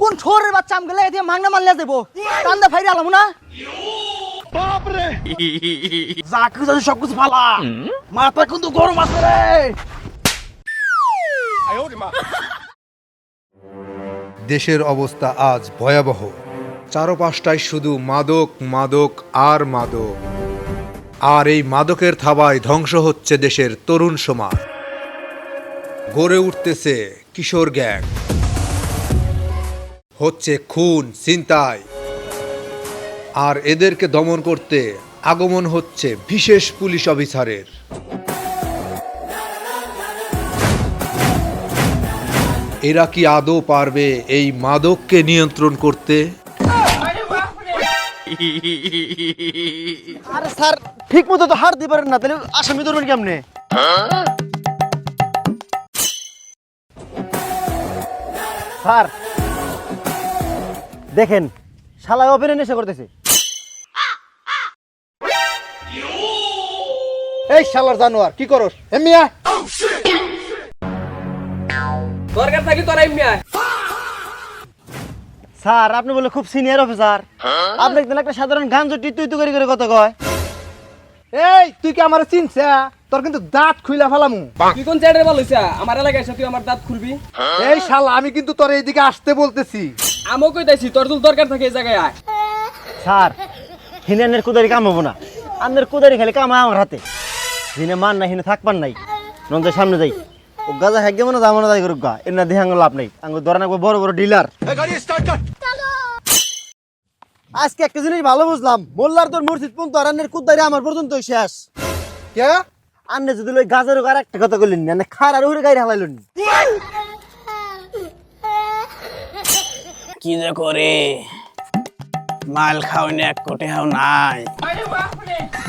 কোন ছোরের বাচ্চা আম গেলে দিয়ে মাংনা মারলে দেবো কান্দা ফাইরে আলাম না যা কিছু আছে সবকিছু ফালা মাথা কিন্তু গরম আছে রে। দেশের অবস্থা আজ ভয়াবহ। চারপাশটায় শুধু মাদক মাদক আর মাদক, আর এই মাদকের থাবায় ধ্বংস হচ্ছে দেশের তরুণ সমাজ। গড়ে উঠতেছে কিশোর গ্যাং, হচ্ছে খুন ছিনতাই, আর এদেরকে দমন করতে আগমন হচ্ছে বিশেষ পুলিশ অফিসারের। এরা কি আদৌ পারবে এই মাদককে নিয়ন্ত্রণ করতে? আরে স্যার ঠিক মতো তো হার দিতে পারেন না, তাহলে আসামি ধরবেন কেমনে? স্যার দেখেন শালা ওপেনে নেশা করতেছে। এই শালার জানোয়ার কি করস? এমিয়া দরকার থাকি তোরা এমনি স্যার আপনি বলে খুব সিনিয়র অফিসার, আপনি একদিন একটা সাধারণ গান জটি তুই তুই করে কথা কয়। এই তুই কি আমার চিনছ? তোর কিন্তু দাঁত খুইলা ফেলামু। তুই কোন চ্যাটের বল হইছা আমার এলাকায় এসে তুই আমার দাঁত খুলবি? এই শালা আমি কিন্তু তোর এইদিকে আসতে বলতেছি। আমও কইতাছি তোর যদি দরকার থাকে এই জায়গায় আয়। স্যার হিনের কুদারি কাম হবো না, আপনার কুদারি খালি কাম আমার হাতে। হিনে মান না হিনে থাকবার নাই, নন্দের সামনে যাই ও গাজা হ্যাক মনে যাবো না যাই করুক গা, এর না দেহে আঙুল লাভ নাই। আঙুল ধরা নাকবো বড় বড় ডিলার। আজকে একটা জিনিস ভালো বুঝলাম, মোল্লার তোর মুর্শিদ পর্যন্ত আর আন্নের কুদারি আমার পর্যন্ত শেষ। কে আন্নে যদি ওই গাজের আর একটা কথা বললেন না, খার আর উড়ে গাড়ি হালাইলেন। কি যে করে মাল খাওয়ানি এক কোটি হাও নাই।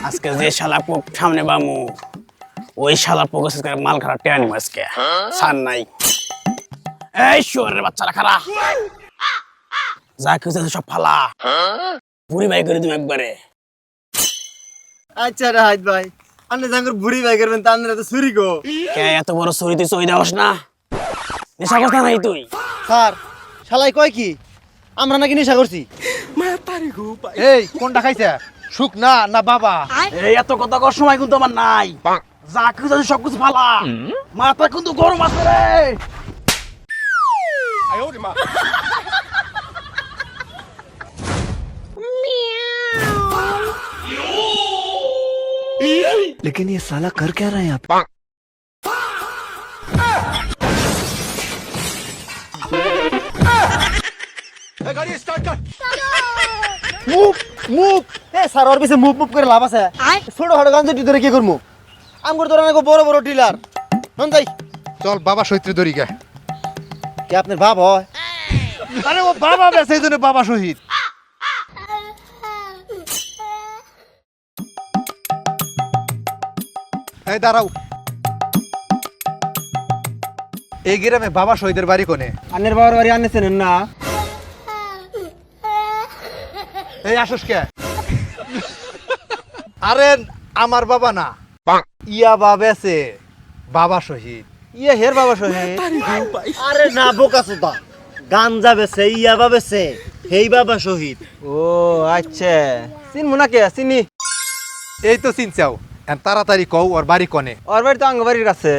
আজকে যে শালা পোক সামনে বামু ওই শালা পোক মাল খারাপ টেয়ানি আজকে সার নাই। এই শুয়ারের বাচ্চারা খারা যা কিছু আছে সব ফালা বুড়ি বাই করে তুমি একবারে। আচ্ছা রাহাত ভাই, আন্নে জাঙ্গুর বুড়ি ভাই করবেন তা আন্নে তো ছুরি গো। কে এত বড় চুরি তুই চই দেওয়াস না? নেশা করতে নাই তুই? স্যার শালাই কয় কি আমরা নাকি নেশা করছি? এই কোনটা খাইছে? সুখ না না বাবা? এই এত কথা কর সময় কিন্তু আমার নাই। যা কিছু আছে সবকিছু ফালা মাথা কিন্তু গরম আছে রে। लेकिन ये साला कर क्या रहा है यहाँ पे? মুভ মুভ এ স্যার ওর পিছে মুভ মুভ করে লাভ আছে? ছোট হাড় গান জটি ধরে কি করবো? আমগর তোরা নাকি বড় বড় ডিলার নন যাই। চল বাবা সৈত্রী দরিকা। কি আপনার ভাব হয়? আরে ও বাবা বেছে এই জন্য বাবা শহীদ। এই দাঁড়াও, এই গ্রামে বাবা শহীদের বাড়ি কোনে? আন্নের বাবার বাড়ি আন্নে চেনেন না? এই আসুস কে? আরে আমার বাবা না, ইয়া বাবা আছে বাবা শহীদ। ইয়ে হের বাবা শহীদ? আরে না বোকা চোদা, গাঞ্জা বেছে ইয়া বাবা বেছে হেই বাবা শহীদ। ও আচ্ছা চিনমু না কে চিনি? এই তো চিনছাও, তাড়াতাড়ি কও ওর বাড়ি কোনে? ওর বাড়ি তো আঙ্গ বাড়ির কাছে।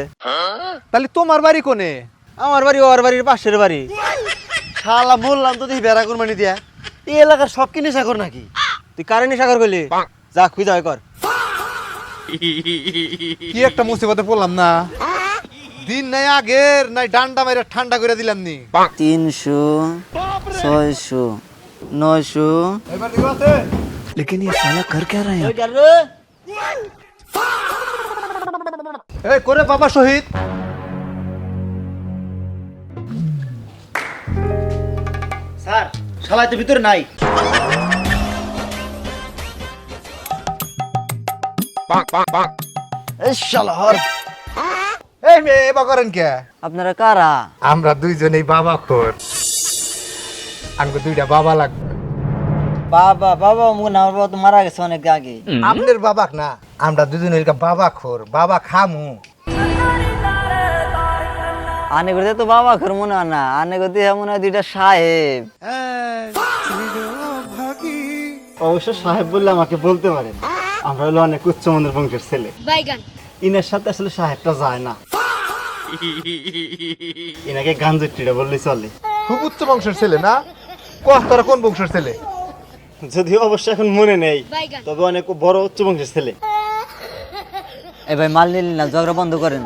তাহলে তোমার বাড়ি কোনে? আমার বাড়ি ওর বাড়ির পাশের বাড়ি। শালা বললাম তো দেখি বেড়া কুরবানি দিয়া এই এলাকার সব কি নেশা কর নাকি? তুই কারে নেশা কর করলি? যা খুঁজা কর। কি একটা মুসিবতে পড়লাম না, দিন নাই আগের নাই ডান্ডা মাইরা ঠান্ডা করে দিলাম নি। 300 600 900 এবার দিকে আছে। लेकिन ये साला कर क्या रहा है यहाँ पे? এই করে বাবা শহীদ। স্যার শালাই তো ভিতরে নাই। এই শালা হর। এই মেয়ে এবার করেন কে? আপনারা কারা? আমরা দুইজনেই বাবা খোর, আমাকে দুইটা বাবা লাগবে। বাবা বাবা মনে আমার বাবা তো মারা গেছে অনেক আগে। আপনার বাবা না, আমরা দুজনের বাবা খোর, বাবা খামু। আনে করতে তো বাবা ঘর মনে হয় না, আনে করতে মনে হয় দুইটা সাহেব। অবশ্য সাহেব বললে আমাকে বলতে পারেন, আমরা হলো অনেক উচ্চমানের বংশের ছেলে। ইনার সাথে আসলে সাহেবটা যায় না, ইনাকে গাঞ্জেটিটা বললে চলে। খুব উচ্চ বংশের ছেলে না? কহ তোরা কোন বংশের ছেলে? যদিও অবশ্য এখন মনে নেই, তবে অনেক বড় উচ্চ বংশের ছেলে। এ ভাই মাল নিলেন না, ঝগড়া বন্ধ করেন,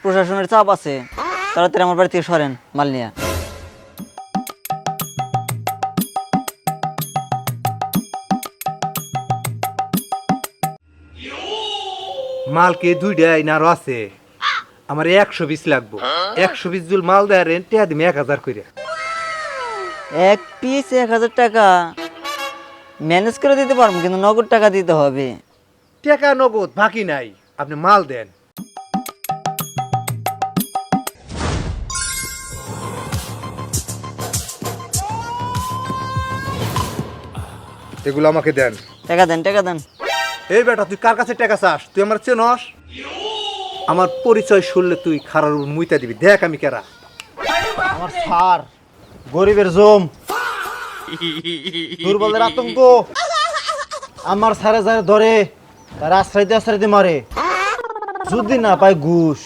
প্রশাসনের চাপ আছে, তাড়াতাড়ি আমার বাড়ি থেকে সরেন মাল নিয়ে। মালকে দুইটাই না আরো আছে? আমার 120 লাগবো। 120 জুল মাল দেয় রেন্ট টিয়া দিমে 1000 করে। এক পিস 1000 টাকা ম্যানেজ করে দিতে পারবো, কিন্তু নগদ টাকা দিতে হবে। টাকা নগদ বাকি নাই, আপনি মাল দেন। এগুলো আমাকে দেন। টাকা দেন, টাকা দেন। এই বেটা, তুই কার কাছে টাকা চাস? তুই আমার চেনস? আমার পরিচয় শুনলে তুই খারার মুইতা দিবি। দেখ আমি কেরা। আমার স্যার গরিবের জম, দুর্বলের আতঙ্ক। আমার স্যারে যারা ধরে তার আশ্রয়তে আশ্রয়তে মারে, যদি না পায় ঘুষ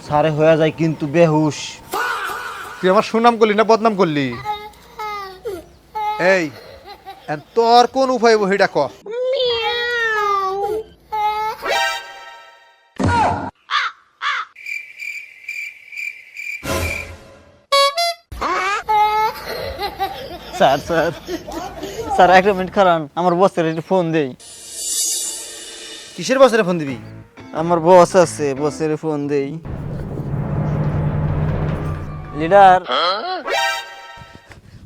স্যারে হয়ে যায় কিন্তু বেহুশ। তুই আমার সুনাম করলি না বদনাম করলি? এই তোর কোন উপায় সেটা ক। স্যার স্যার স্যার, একটা মিনিট খারান, আমার বসের একটু ফোন দেই। কিসের বছরে ফোন দিবি? আমার বস আছে, বসের ফোন দেই। লিডার,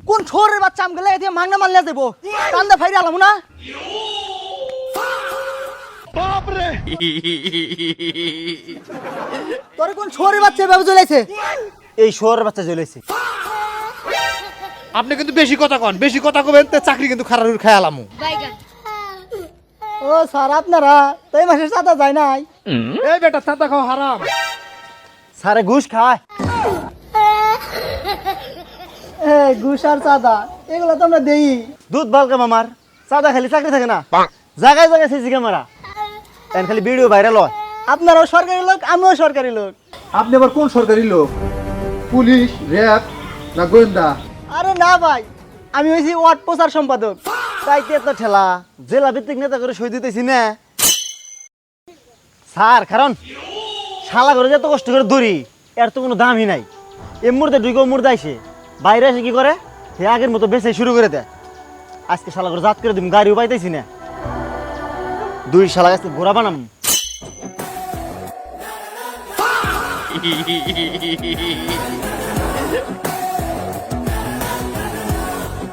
কোন ছোরের বাচ্চা আম গেলে দিয়ে মাংনা মারলে দেবো, কান্দা ফাইরে আলাম না। তোর কোন ছোরের বাচ্চা এভাবে চলেছে? এই শহরের বাচ্চা জ্বলেছে। আপনি কিন্তু বেশি কথা কন, বেশি কথা কবেন তো চাকরি কিন্তু খারাপ খেয়ালামু। ও স্যার, আপনারা তো এই মাসের চাঁদা যায় নাই? এই বেটা, চাঁদা খাওয়া হারাম। স্যারে ঘুষ খায়। ঘুষ আর চাঁদা এগুলো তো আমরা দেই। দুধ বালকা মামার চাঁদা খালি চাকরি থাকে না, জায়গায় জায়গায় সিসি ক্যামেরা, এন খালি ভিডিও ভাইরাল হয়। আপনারাও সরকারি লোক, আমিও সরকারি লোক। আপনি আবার কোন সরকারি লোক? পুলিশ, র্যাব না গোয়েন্দা? আরে না ভাই, আমি হয়েছি ওয়ার্ড প্রচার সম্পাদক। তাইতে এত ঠেলা, জেলা ভিত্তিক নেতা করে সই দিতেছি না স্যার। কারণ শালা করে যে এত কষ্ট করে ধরি, এর তো কোনো দামই নাই। এ মুহূর্তে ঢুকে মুহূর্তে আইসে, বাইরে এসে কি করে, সে আগের মতো বেঁচে শুরু করে দেয়। আজকে শালা করে জাত করে দিম, গাড়িও পাইতেছি না। দুই শালা আজকে ঘোরা বানাম।